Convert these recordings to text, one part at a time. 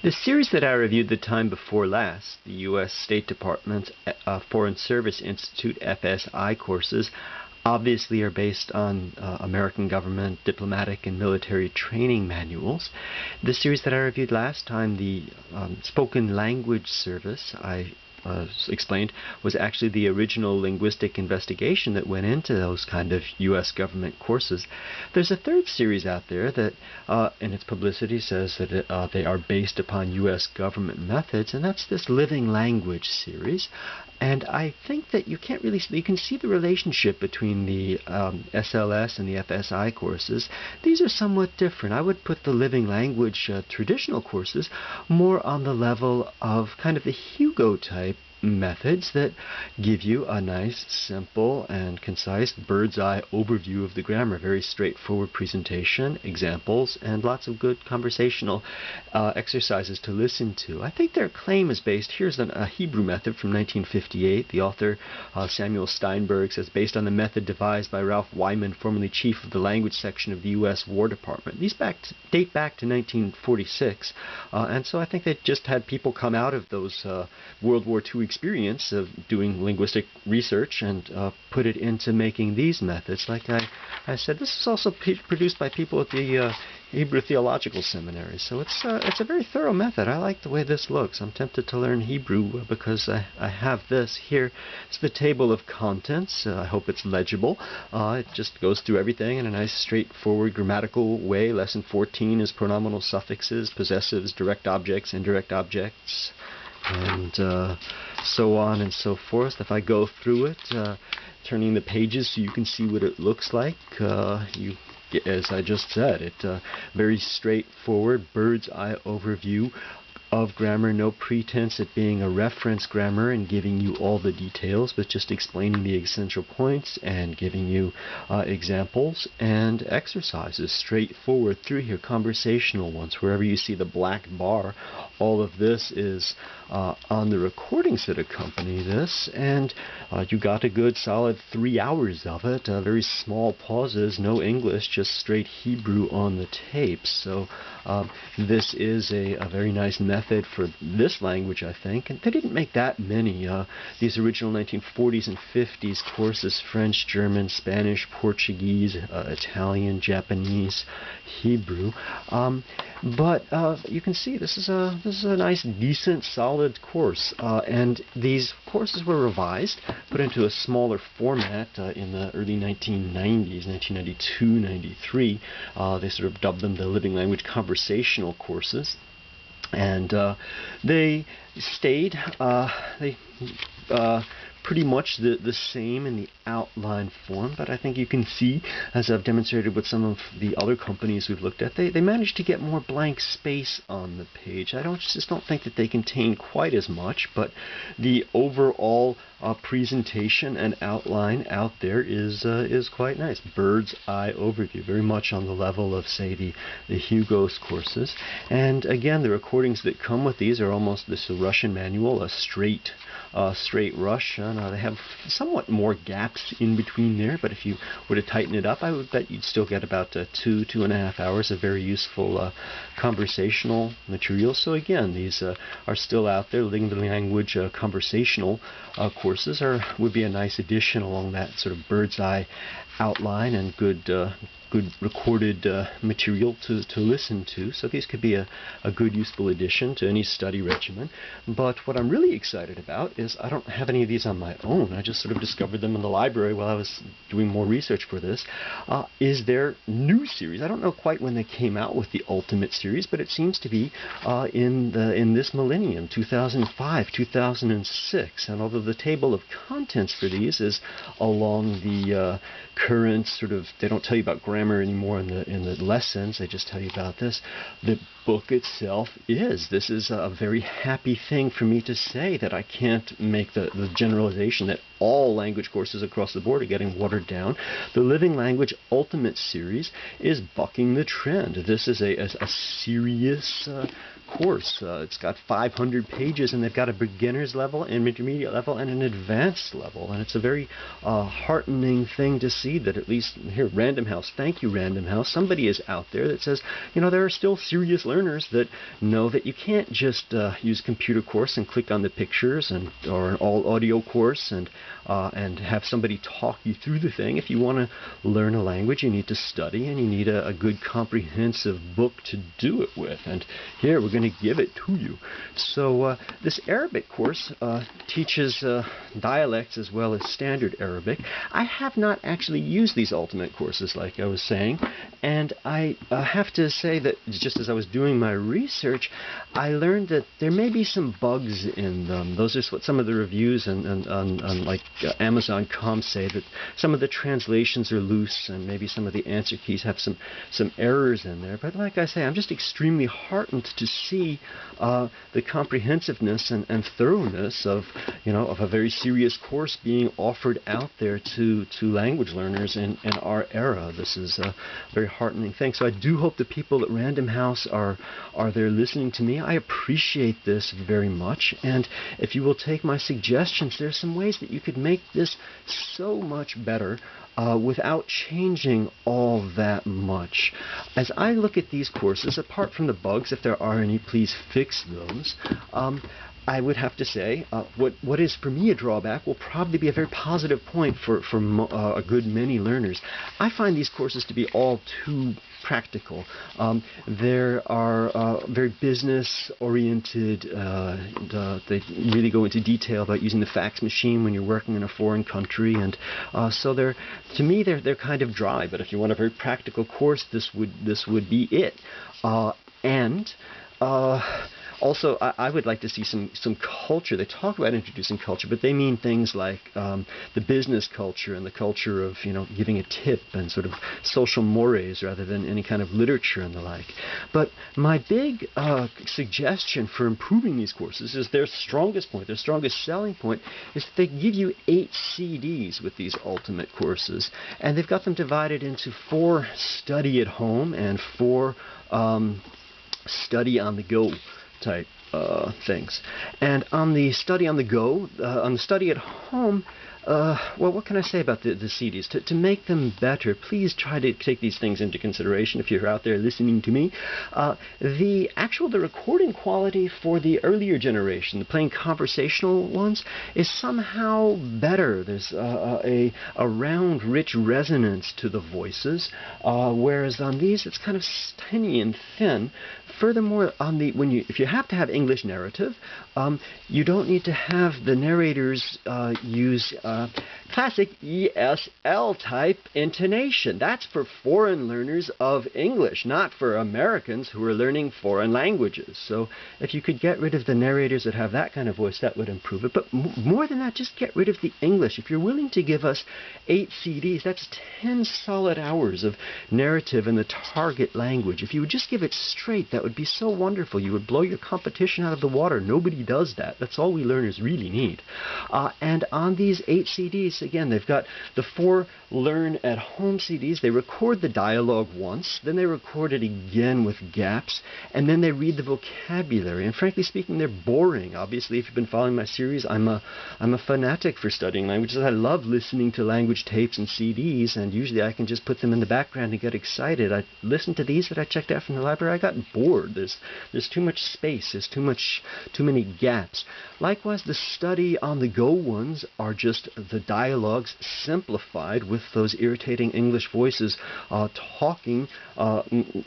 The series that I reviewed the time before last, the U.S. State Department Foreign Service Institute FSI courses, obviously are based on American government diplomatic and military training manuals. The series that I reviewed last time, the Spoken Language Service, I explained, was actually the original linguistic investigation that went into those kind of U.S. government courses. There's a third series out there that, in its publicity, says that they are based upon U.S. government methods, and that's this Living Language series. And I think that you can see the relationship between the SLS and the FSI courses. These are somewhat different. I would put the Living Language traditional courses more on the level of kind of the Hugo type methods that give you a nice, simple, and concise bird's-eye overview of the grammar. Very straightforward presentation, examples, and lots of good conversational exercises to listen to. I think their claim is based, here's a Hebrew method from 1958. The author, Samuel Steinberg, says, based on the method devised by Ralph Wyman, formerly chief of the language section of the U.S. War Department. These date back to 1946, and so I think they just had people come out of those World War II experience of doing linguistic research and put it into making these methods. Like I said, this is also produced by people at the Hebrew Theological Seminary, so it's a very thorough method. I like the way this looks. I'm tempted to learn Hebrew because I have this here. It's the table of contents. I hope it's legible. It just goes through everything in a nice straightforward grammatical way. Lesson 14 is pronominal suffixes, possessives, direct objects, indirect objects, and so on and so forth. If I go through it, turning the pages so you can see what it looks like, you get, as I just said, it very straightforward bird's eye overview of grammar, no pretense at being a reference grammar and giving you all the details, but just explaining the essential points and giving you examples and exercises straightforward through here, conversational ones. Wherever you see the black bar, all of this is on the recordings that accompany this, and you got a good solid 3 hours of it, very small pauses, no English, just straight Hebrew on the tapes. So this is a very nice method for this language, I think, and they didn't make that many. These original 1940s and 50s courses, French, German, Spanish, Portuguese, Italian, Japanese, Hebrew, but you can see this is a nice, decent, solid course, and these courses were revised, put into a smaller format in the early 1990s, 1992, 93. They sort of dubbed them the Living Language Conversational courses. And they stayed pretty much the same in the outline form, but I think you can see, as I've demonstrated with some of the other companies we've looked at, they managed to get more blank space on the page. I just don't think that they contain quite as much, but the overall presentation and outline out there is quite nice. Bird's eye overview, very much on the level of, say, the Hugo's courses. And again, the recordings that come with these are almost this Russian manual, a straight Russian. They have somewhat more gaps in between there, but if you were to tighten it up, I would bet you'd still get about 2.5 hours of very useful conversational material. So again, these are still out there. Living Language conversational courses would be a nice addition along that sort of bird's eye outline and good recorded material to listen to. So these could be a good, useful addition to any study regimen. But what I'm really excited about is I don't have any of these on my own. I just sort of discovered them in the library while I was doing more research for this. Is their new series. I don't know quite when they came out with the Ultimate series, but it seems to be in this millennium, 2005, 2006. And although the table of contents for these is along the current sort of, they don't tell you about grammar anymore in the lessons, they just tell you about this. The book itself this is a very happy thing for me to say, that I can't make the generalization that all language courses across the board are getting watered down. The Living Language Ultimate series is bucking the trend. This is a serious course. It's got 500 pages, and they've got a beginner's level, an intermediate level, and an advanced level. And it's a very heartening thing to see that at least here, Random House, thank you, Random House, somebody is out there that says, there are still serious learners that know that you can't just use computer course and click on the pictures, or an all audio course and have somebody talk you through the thing. If you want to learn a language, you need to study, and you need a good comprehensive book to do it with. And here we're going to give it to you. So this Arabic course teaches dialects as well as standard Arabic. I have not actually used these ultimate courses, like I was saying, and I have to say that just as I was doing my research, I learned that there may be some bugs in them. Those are what some of the reviews on like Amazon.com say, that some of the translations are loose and maybe some of the answer keys have some errors in there. But like I say, I'm just extremely heartened to see the comprehensiveness and thoroughness of a very serious course being offered out there to language learners in our era. This is a very heartening thing. So I do hope the people at Random House are there listening to me. I appreciate this very much, and if you will take my suggestions, there's some ways that you could make this so much better without changing all that much. As I look at these courses, apart from the bugs, if there are any, please fix those. I would have to say what is for me a drawback will probably be a very positive point for a good many learners. I find these courses to be all too practical. There are very business-oriented. They really go into detail about using the fax machine when you're working in a foreign country, and so to me they're kind of dry. But if you want a very practical course, this would be it. Also, I would like to see some culture. They talk about introducing culture, but they mean things like the business culture and the culture of giving a tip and sort of social mores rather than any kind of literature and the like. But my big suggestion for improving these courses is their strongest point, their strongest selling point, is that they give you 8 CDs with these ultimate courses, and they've got them divided into 4 study at home and 4 study on the go type things. And on the study on the go, on the study at home, well, what can I say about the CDs? To make them better, please try to take these things into consideration if you're out there listening to me. The recording quality for the earlier generation, the plain conversational ones, is somehow better. There's a round, rich resonance to the voices, whereas on these it's kind of tiny and thin. Furthermore, if you have to have English narrative, you don't need to have the narrators use classic ESL type intonation. That's for foreign learners of English, not for Americans who are learning foreign languages. So if you could get rid of the narrators that have that kind of voice, that would improve it. But more than that, just get rid of the English. If you're willing to give us 8 CDs, that's 10 solid hours of narrative in the target language. If you would just give it straight, that would be so wonderful. You would blow your competition out of the water. Nobody does that. That's all we learners really need. And on these 8 CDs, again, they've got the 4 Learn at Home CDs. They record the dialogue once, then they record it again with gaps, and then they read the vocabulary. And frankly speaking, they're boring. Obviously, if you've been following my series, I'm a fanatic for studying languages. I love listening to language tapes and CDs, and usually I can just put them in the background and get excited. I listened to these that I checked out from the library. I got bored. There's too much space. There's too many gaps. Likewise, the study on the go ones are just the dialogues simplified with those irritating English voices talking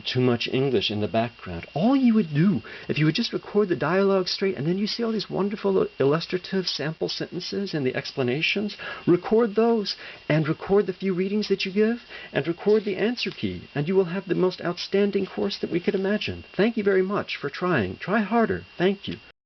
too much English in the background. All you would do, if you would just record the dialogue straight, and then you see all these wonderful illustrative sample sentences and the explanations, record those, and record the few readings that you give, and record the answer key, and you will have the most outstanding course that we could imagine. Thank you very much for trying. Try harder. Thank you.